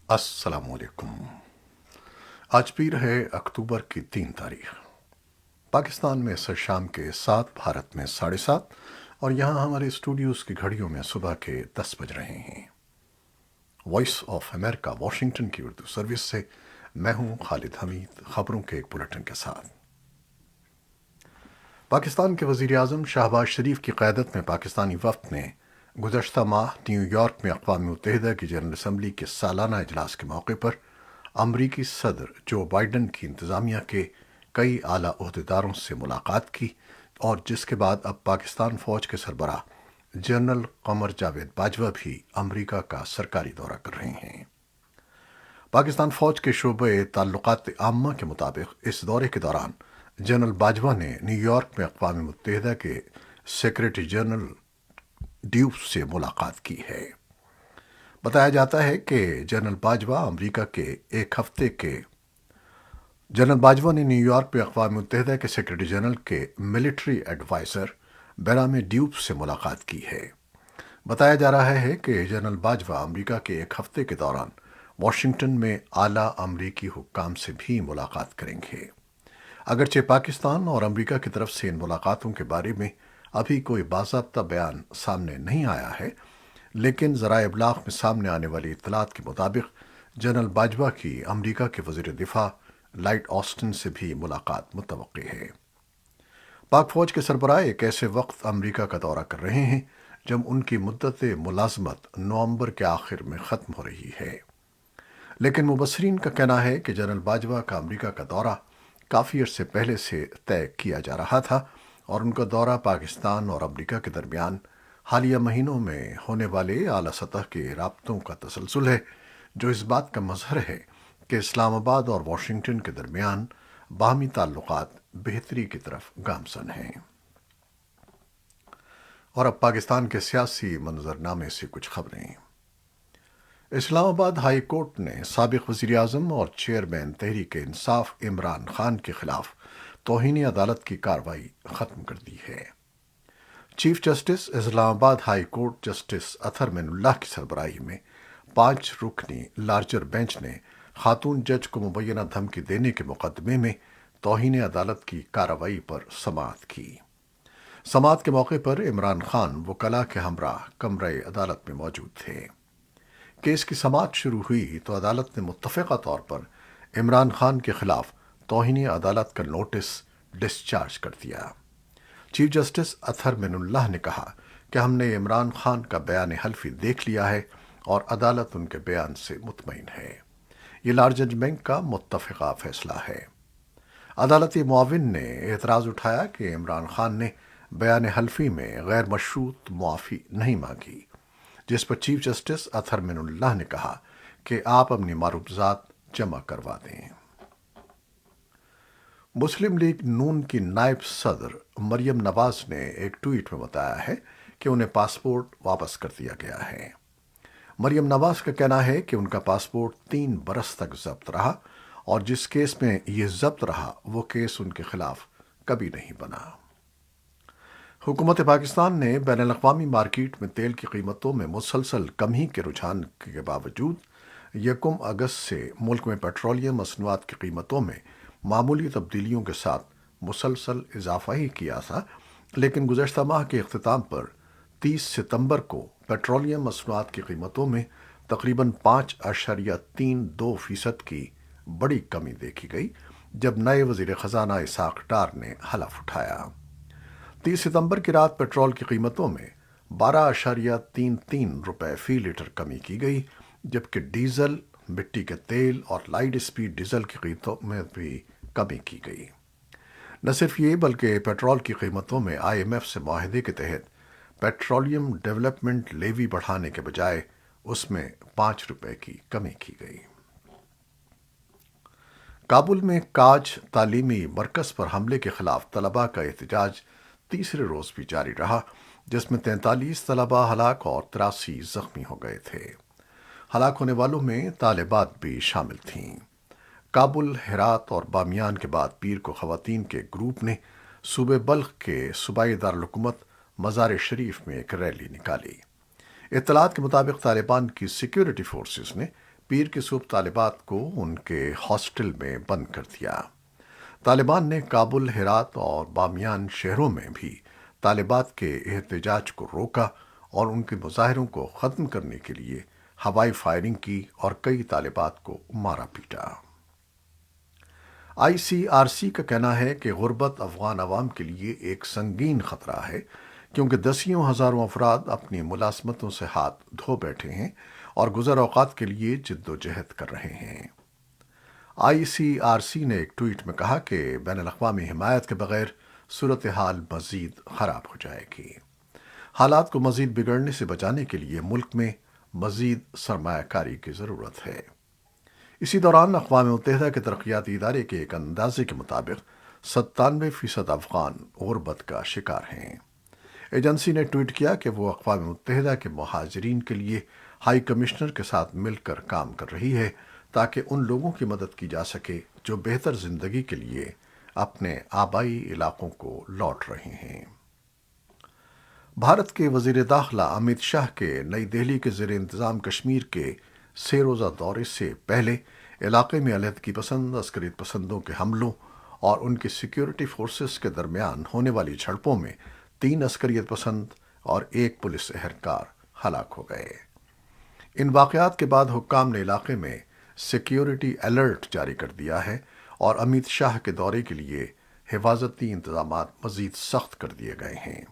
السلام علیکم۔ آج پیر ہے اکتوبر کی 3 تاریخ۔ پاکستان میں اس شام کے 7، بھارت میں 7:30، اور یہاں ہمارے اسٹوڈیوز کی گھڑیوں میں صبح کے 10 بج رہے ہیں۔ وائس آف امریکہ واشنگٹن کی اردو سروس سے میں ہوں خالد حمید، خبروں کے ایک بلٹن کے ساتھ۔ پاکستان کے وزیر اعظم شہباز شریف کی قیادت میں پاکستانی وفد نے گزشتہ ماہ نیو یارک میں اقوام متحدہ کی جنرل اسمبلی کے سالانہ اجلاس کے موقع پر امریکی صدر جو بائیڈن کی انتظامیہ کے کئی اعلیٰ عہدیداروں سے ملاقات کی، اور جس کے بعد اب پاکستان فوج کے سربراہ جنرل قمر جاوید باجوہ بھی امریکہ کا سرکاری دورہ کر رہے ہیں۔ پاکستان فوج کے شعبۂ تعلقات عامہ کے مطابق اس دورے کے دوران جنرل باجوہ نے نیو یارک میں اقوام متحدہ کے سیکریٹری جنرل ڈیوب سے ملاقات کی ہے۔ بتایا جاتا ہے کہ جنرل باجوہ نے نیو یارک میں اقوام متحدہ کے سیکریٹری جنرل کے ملٹری ایڈوائزر بیرام ڈیوب سے ملاقات کی ہے۔ بتایا جا رہا ہے کہ جنرل باجوہ امریکہ کے ایک ہفتے کے دوران واشنگٹن میں اعلیٰ امریکی حکام سے بھی ملاقات کریں گے۔ اگرچہ پاکستان اور امریکہ کی طرف سے ان ملاقاتوں کے بارے میں ابھی کوئی باضابطہ بیان سامنے نہیں آیا ہے، لیکن ذرائع ابلاغ میں سامنے آنے والی اطلاعات کے مطابق جنرل باجوہ کی امریکہ کے وزیر دفاع لائٹ آسٹن سے بھی ملاقات متوقع ہے۔ پاک فوج کے سربراہ ایک ایسے وقت امریکہ کا دورہ کر رہے ہیں جب ان کی مدت ملازمت نومبر کے آخر میں ختم ہو رہی ہے، لیکن مبصرین کا کہنا ہے کہ جنرل باجوہ کا امریکہ کا دورہ کافی عرصے پہلے سے طے کیا جا رہا تھا، اور ان کا دورہ پاکستان اور امریکہ کے درمیان حالیہ مہینوں میں ہونے والے اعلیٰ سطح کے رابطوں کا تسلسل ہے، جو اس بات کا مظہر ہے کہ اسلام آباد اور واشنگٹن کے درمیان باہمی تعلقات بہتری کی طرف گامزن ہیں۔ اور اب پاکستان کے سیاسی منظرنامے سے کچھ خبریں۔ اسلام آباد ہائی کورٹ نے سابق وزیر اعظم اور چیئرمین تحریک انصاف عمران خان کے خلاف توہین عدالت کی کارروائی ختم کر دی ہے۔ چیف جسٹس اسلام آباد ہائی کورٹ جسٹس اطہر من اللہ کی سربراہی میں 5 رکنی لارجر بینچ نے خاتون جج کو مبینہ دھمکی دینے کے مقدمے میں توہین عدالت کی کارروائی پر سماعت کی۔ سماعت کے موقع پر عمران خان وکلاء کے ہمراہ کمرہ عدالت میں موجود تھے۔ کیس کی سماعت شروع ہوئی تو عدالت نے متفقہ طور پر عمران خان کے خلاف توہین عدالت کا نوٹس ڈسچارج کر دیا۔ چیف جسٹس اطہر من اللہ نے کہا کہ ہم نے عمران خان کا بیان حلفی دیکھ لیا ہے اور عدالت ان کے بیان سے مطمئن ہے۔ یہ لارجر بینچ کا متفقہ فیصلہ ہے۔ عدالتی معاون نے اعتراض اٹھایا کہ عمران خان نے بیان حلفی میں غیر مشروط معافی نہیں مانگی، جس پر چیف جسٹس اطہر من اللہ نے کہا کہ آپ اپنی معروضات جمع کروا دیں۔ مسلم لیگ نون کی نائب صدر مریم نواز نے ایک ٹویٹ میں بتایا ہے کہ انہیں پاسپورٹ واپس کر دیا گیا ہے۔ مریم نواز کا کہنا ہے کہ ان کا پاسپورٹ 3 برس تک ضبط رہا، اور جس کیس میں یہ ضبط رہا وہ کیس ان کے خلاف کبھی نہیں بنا۔ حکومت پاکستان نے بین الاقوامی مارکیٹ میں تیل کی قیمتوں میں مسلسل کمی کے رجحان کے باوجود 1 اگست سے ملک میں پیٹرولیم مصنوعات کی قیمتوں میں معمولی تبدیلیوں کے ساتھ مسلسل اضافہ ہی کیا تھا، لیکن گزشتہ ماہ کے اختتام پر 30 ستمبر کو پیٹرولیم مصنوعات کی قیمتوں میں تقریباً 5.32% کی بڑی کمی دیکھی گئی، جب نئے وزیر خزانہ اسحاق ڈار نے حلف اٹھایا۔ 30 ستمبر کی رات پیٹرول کی قیمتوں میں 12.33 روپے فی لیٹر کمی کی گئی، جبکہ ڈیزل، مٹی کے تیل اور لائٹ اسپیڈ ڈیزل کی قیمتوں میں بھی کمی کی گئی۔ نہ صرف یہ بلکہ پیٹرول کی قیمتوں میں IMF سے معاہدے کے تحت پیٹرولیم ڈیولپمنٹ لیوی بڑھانے کے بجائے اس میں 5 روپے کی کمی کی گئی۔ کابل میں کاج تعلیمی مرکز پر حملے کے خلاف طلباء کا احتجاج تیسرے روز بھی جاری رہا، جس میں 43 طلباء ہلاک اور 83 زخمی ہو گئے تھے۔ ہلاک ہونے والوں میں طالبات بھی شامل تھیں۔ کابل، ہرات اور بامیان کے بعد پیر کو خواتین کے گروپ نے صوبہ بلخ کے صوبائی دارالحکومت مزار شریف میں ایک ریلی نکالی۔ اطلاعات کے مطابق طالبان کی سیکیورٹی فورسز نے پیر کی صبح طالبات کو ان کے ہاسٹل میں بند کر دیا۔ طالبان نے کابل، ہرات اور بامیان شہروں میں بھی طالبات کے احتجاج کو روکا اور ان کے مظاہروں کو ختم کرنے کے لیے ہوائی فائرنگ کی اور کئی طالبات کو مارا پیٹا۔ آئی سی آر سی کا کہنا ہے کہ غربت افغان عوام کے لیے ایک سنگین خطرہ ہے، کیونکہ دسیوں ہزاروں افراد اپنی ملازمتوں سے ہاتھ دھو بیٹھے ہیں اور گزر اوقات کے لیے جد و جہد کر رہے ہیں۔ آئی سی آر سی نے ایک ٹویٹ میں کہا کہ بین الاقوامی حمایت کے بغیر صورتحال مزید خراب ہو جائے گی۔ حالات کو مزید بگڑنے سے بچانے کے لیے ملک میں مزید سرمایہ کاری کی ضرورت ہے۔ اسی دوران اقوام متحدہ کے ترقیاتی ادارے کے ایک اندازے کے مطابق 97% افغان غربت کا شکار ہیں۔ ایجنسی نے ٹویٹ کیا کہ وہ اقوام متحدہ کے مہاجرین کے لیے ہائی کمشنر کے ساتھ مل کر کام کر رہی ہے تاکہ ان لوگوں کی مدد کی جا سکے جو بہتر زندگی کے لیے اپنے آبائی علاقوں کو لوٹ رہے ہیں۔ بھارت کے وزیر داخلہ امیت شاہ کے نئی دہلی کے زیر انتظام کشمیر کے 3 روزہ دورے سے پہلے علاقے میں علیحدگی پسند عسکریت پسندوں کے حملوں اور ان کی سیکیورٹی فورسز کے درمیان ہونے والی جھڑپوں میں 3 عسکریت پسند اور 1 پولیس اہلکار ہلاک ہو گئے۔ ان واقعات کے بعد حکام نے علاقے میں سیکیورٹی الرٹ جاری کر دیا ہے اور امیت شاہ کے دورے کے لیے حفاظتی انتظامات مزید سخت کر دیے گئے ہیں۔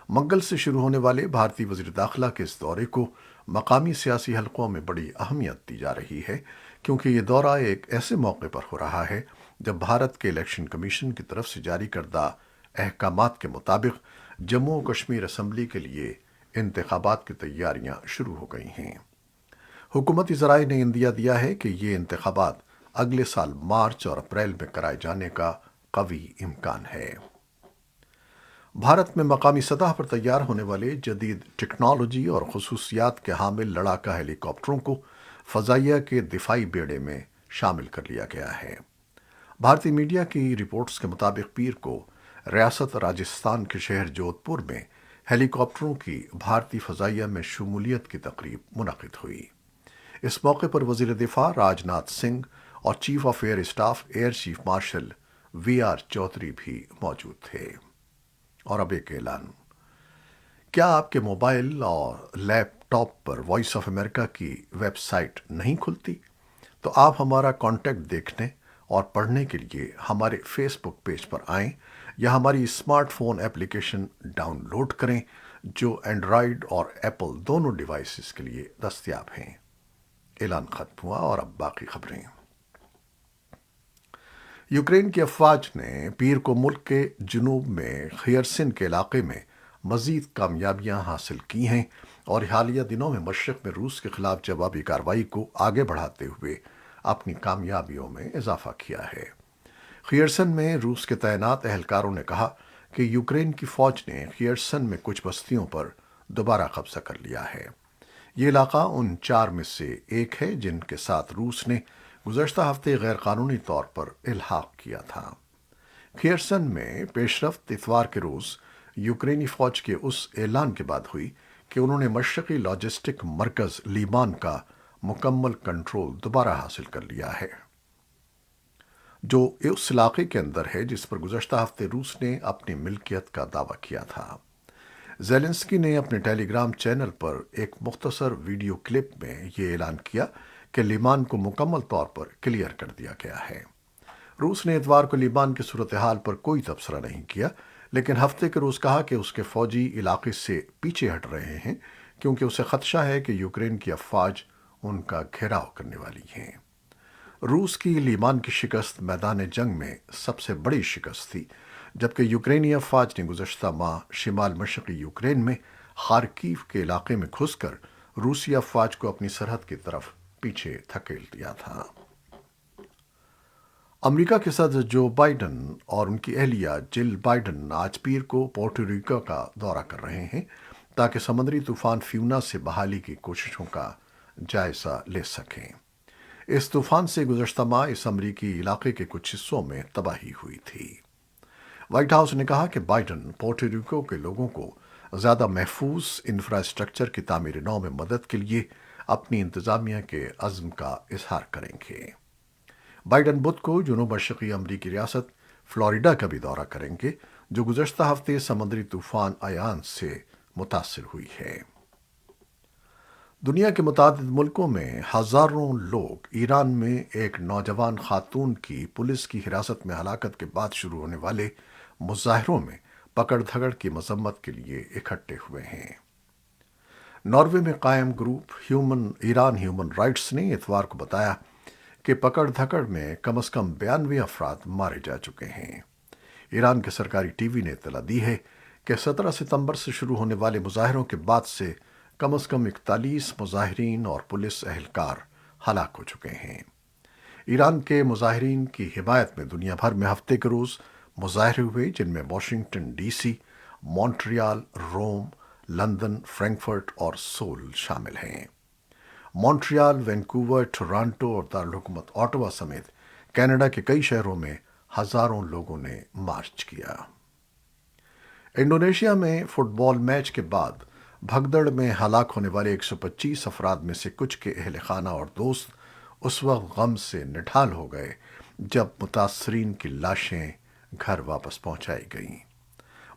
منگل سے شروع ہونے والے بھارتی وزیر داخلہ کے اس دورے کو مقامی سیاسی حلقوں میں بڑی اہمیت دی جا رہی ہے، کیونکہ یہ دورہ ایک ایسے موقع پر ہو رہا ہے جب بھارت کے الیکشن کمیشن کی طرف سے جاری کردہ احکامات کے مطابق جموں و کشمیر اسمبلی کے لیے انتخابات کی تیاریاں شروع ہو گئی ہیں۔ حکومتی ذرائع نے اندیا دیا ہے کہ یہ انتخابات اگلے سال مارچ اور اپریل میں کرائے جانے کا قوی امکان ہے۔ بھارت میں مقامی سطح پر تیار ہونے والے جدید ٹیکنالوجی اور خصوصیات کے حامل لڑاکا ہیلی کاپٹروں کو فضائیہ کے دفاعی بیڑے میں شامل کر لیا گیا ہے۔ بھارتی میڈیا کی رپورٹس کے مطابق پیر کو ریاست راجستھان کے شہر جودھ پور میں ہیلی کاپٹروں کی بھارتی فضائیہ میں شمولیت کی تقریب منعقد ہوئی۔ اس موقع پر وزیر دفاع راج ناتھ سنگھ اور chief of air staff air chief marshal V R Chaudhary بھی موجود تھے۔ اور اب ایک اعلان۔ کیا آپ کے موبائل اور لیپ ٹاپ پر وائس آف امریکہ کی ویب سائٹ نہیں کھلتی؟ تو آپ ہمارا کانٹیکٹ دیکھنے اور پڑھنے کے لیے ہمارے فیس بک پیج پر آئیں یا ہماری smart phone application download کریں جو اینڈرائیڈ اور ایپل دونوں ڈیوائسز کے لیے دستیاب ہیں۔ اعلان ختم ہوا اور اب باقی خبریں۔ یوکرین کی افواج نے پیر کو ملک کے جنوب میں خیرسن کے علاقے میں مزید کامیابیاں حاصل کی ہیں اور حالیہ دنوں میں مشرق میں روس کے خلاف جوابی کارروائی کو آگے بڑھاتے ہوئے اپنی کامیابیوں میں اضافہ کیا ہے۔ خیرسن میں روس کے تعینات اہلکاروں نے کہا کہ یوکرین کی فوج نے خیرسن میں کچھ بستیوں پر دوبارہ قبضہ کر لیا ہے۔ یہ علاقہ ان 4 میں سے ایک ہے جن کے ساتھ روس نے گزشتہ ہفتے غیر قانونی طور پر الحاق کیا تھا۔ خیرسن میں پیش رفت اتوار کے روز یوکرینی فوج کے اس اعلان کے بعد ہوئی کہ انہوں نے مشرقی لاجسٹک مرکز لیمان کا مکمل کنٹرول دوبارہ حاصل کر لیا ہے، جو اس علاقے کے اندر ہے جس پر گزشتہ ہفتے روس نے اپنی ملکیت کا دعویٰ کیا تھا۔ زیلنسکی نے اپنے ٹیلی گرام چینل پر ایک مختصر ویڈیو کلپ میں یہ اعلان کیا کہ لیمان کو مکمل طور پر کلیئر کر دیا گیا ہے۔ روس نے اتوار کو لیمان کی صورتحال پر کوئی تبصرہ نہیں کیا، لیکن ہفتے کے روز کہا کہ اس کے فوجی علاقے سے پیچھے ہٹ رہے ہیں کیونکہ اسے خدشہ ہے کہ یوکرین کی افواج ان کا گھیراؤ کرنے والی ہیں۔ روس کی لیمان کی شکست میدان جنگ میں سب سے بڑی شکست تھی، جبکہ یوکرینی افواج نے گزشتہ ماہ شمال مشرقی یوکرین میں خارکیو کے علاقے میں گھس کر روسی افواج کو اپنی سرحد کی طرف پیچھے دھکیل دیا تھا۔ امریکہ کے صدر جو بائیڈن اور ان کی اہلیہ جل بائیڈن آج پیر کو پورٹو ریکو کا دورہ کر رہے ہیں تاکہ سمندری طوفان فیونا سے بحالی کی کوششوں کا جائزہ لے سکیں۔ اس طوفان سے گزشتہ ماہ اس امریکی علاقے کے کچھ حصوں میں تباہی ہوئی تھی۔ وائٹ ہاؤس نے کہا کہ بائیڈن پورٹو ریکو کے لوگوں کو زیادہ محفوظ انفراسٹرکچر کی تعمیر نو میں مدد کے لیے اپنی انتظامیہ کے عزم کا اظہار کریں گے۔ بائیڈن بدھ کو جنوب مشرقی امریکی ریاست فلوریڈا کا بھی دورہ کریں گے، جو گزشتہ ہفتے سمندری طوفان ایان سے متاثر ہوئی ہے۔ دنیا کے متعدد ملکوں میں ہزاروں لوگ ایران میں ایک نوجوان خاتون کی پولیس کی حراست میں ہلاکت کے بعد شروع ہونے والے مظاہروں میں پکڑ دھکڑ کی مذمت کے لیے اکٹھے ہوئے ہیں۔ ناروے میں قائم گروپ ایران ہیومن رائٹس نے اتوار کو بتایا کہ پکڑ دھکڑ میں کم از کم 92 افراد مارے جا چکے ہیں۔ ایران کے سرکاری ٹی وی نے اطلاع دی ہے کہ 17 ستمبر سے شروع ہونے والے مظاہروں کے بعد سے کم از کم 41 مظاہرین اور پولیس اہلکار ہلاک ہو چکے ہیں۔ ایران کے مظاہرین کی حمایت میں دنیا بھر میں ہفتے کے روز مظاہرے ہوئے، جن میں واشنگٹن ڈی سی، مونٹریال، روم، لندن، فرینکفرٹ اور سول شامل ہیں۔ مونٹریال، وینکوور، ٹورانٹو اور دارالحکومت اوٹوا سمیت کینیڈا کے کئی شہروں میں ہزاروں لوگوں نے مارچ کیا۔ انڈونیشیا میں فٹ بال میچ کے بعد بھگدڑ میں ہلاک ہونے والے 125 افراد میں سے کچھ کے اہل خانہ اور دوست اس وقت غم سے نڈھال ہو گئے جب متاثرین کی لاشیں گھر واپس پہنچائی گئیں۔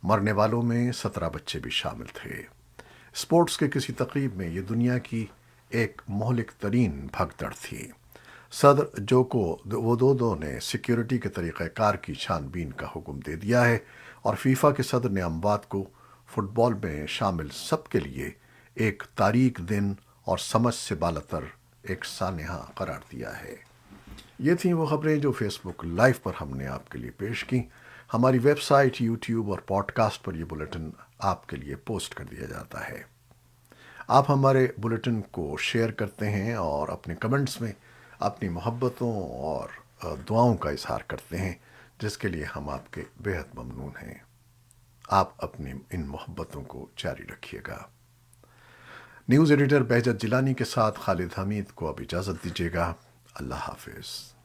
مرنے والوں میں 17 بچے بھی شامل تھے۔ اسپورٹس کے کسی تقریب میں یہ دنیا کی ایک مہلک ترین بھگدڑ تھی۔ صدر جوکو ودودو نے سیکیورٹی کے طریقہ کار کی چھان بین کا حکم دے دیا ہے اور فیفا کے صدر نے اموات کو فٹ بال میں شامل سب کے لیے ایک تاریک دن اور سمجھ سے بالاتر ایک سانحہ قرار دیا ہے۔ یہ تھیں وہ خبریں جو فیس بک لائیو پر ہم نے آپ کے لیے پیش کی۔ ہماری ویب سائٹ، یوٹیوب اور پوڈ کاسٹ پر یہ بلیٹن آپ کے لیے پوسٹ کر دیا جاتا ہے۔ آپ ہمارے بلیٹن کو شیئر کرتے ہیں اور اپنے کمنٹس میں اپنی محبتوں اور دعاؤں کا اظہار کرتے ہیں، جس کے لیے ہم آپ کے بے حد ممنون ہیں۔ آپ اپنی ان محبتوں کو جاری رکھیے گا۔ نیوز ایڈیٹر بہجت جیلانی کے ساتھ خالد حمید کو اب اجازت دیجیے گا۔ اللہ حافظ۔